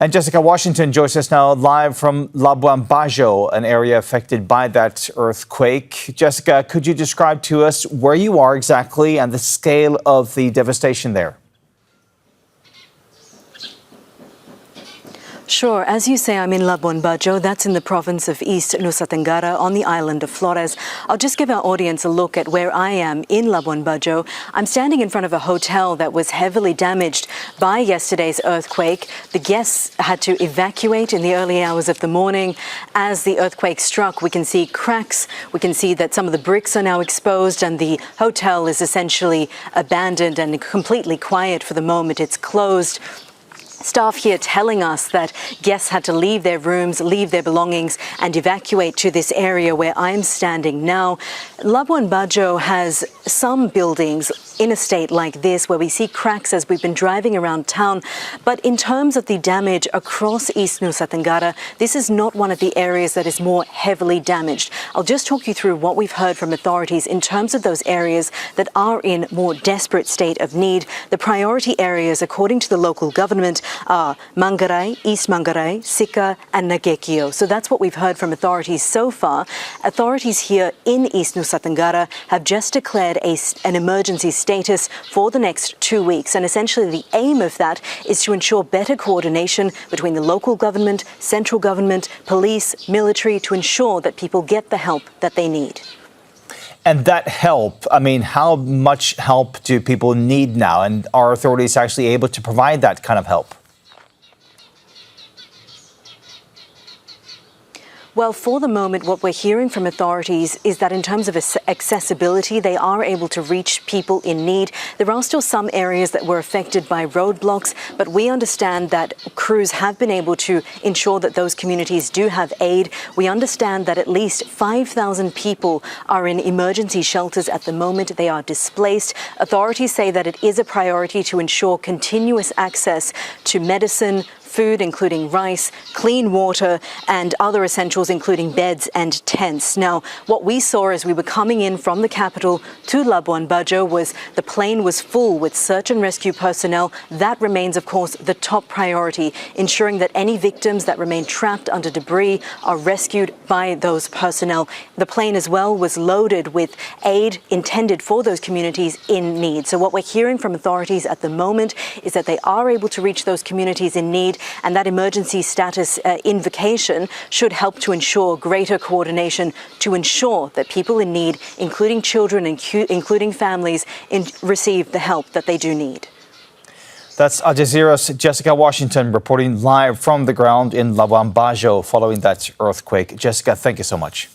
And Jessica Washington joins us now live from Labuan Bajo, an area affected by that earthquake. Jessica, could you describe to us where you are exactly and the scale of the devastation there? Sure. As you say, I'm in Labuan Bajo. That's in the province of East Nusa Tenggara on the island of Flores. I'll just give our audience a look at where I am in Labuan Bajo. I'm standing in front of a hotel that was heavily damaged by yesterday's earthquake. The guests had to evacuate in the early hours of the morning. As the earthquake struck, we can see cracks. We can see that some of the bricks are now exposed and the hotel is essentially abandoned and completely quiet for the moment. It's closed. Staff here telling us that guests had to leave their rooms, leave their belongings and evacuate to this area where I'm standing now. Labuan Bajo has some buildings in a state like this where we see cracks as we've been driving around town. But in terms of the damage across East Nusa Tenggara, this is not one of the areas that is more heavily damaged. I'll just talk you through what we've heard from authorities in terms of those areas that are in more desperate state of need. The priority areas, according to the local government, are Manggarai, East Manggarai, Sika and Nagekio. So that's what we've heard from authorities so far. Authorities here in East Nusa Tenggara have just declared an emergency status for the next 2 weeks. And essentially the aim of that is to ensure better coordination between the local government, central government, police, military, to ensure that people get the help that they need. And that help, how much help do people need now? And are authorities actually able to provide that kind of help? Well, for the moment, what we're hearing from authorities is that in terms of accessibility, they are able to reach people in need. There are still some areas that were affected by roadblocks, but we understand that crews have been able to ensure that those communities do have aid. We understand that at least 5,000 people are in emergency shelters at the moment. They are displaced. Authorities say that it is a priority to ensure continuous access to medicine, food, including rice, clean water, and other essentials, including beds and tents. Now, what we saw as we were coming in from the capital to Labuan Bajo was the plane was full with search and rescue personnel. That remains, of course, the top priority, ensuring that any victims that remain trapped under debris are rescued by those personnel. The plane as well was loaded with aid intended for those communities in need. So what we're hearing from authorities at the moment is that they are able to reach those communities in need, and that emergency status invocation should help to ensure greater coordination to ensure that people in need, including children, including families, receive the help that they do need. That's Al Jazeera's Jessica Washington reporting live from the ground in Labuan Bajo following that earthquake. Jessica, thank you so much.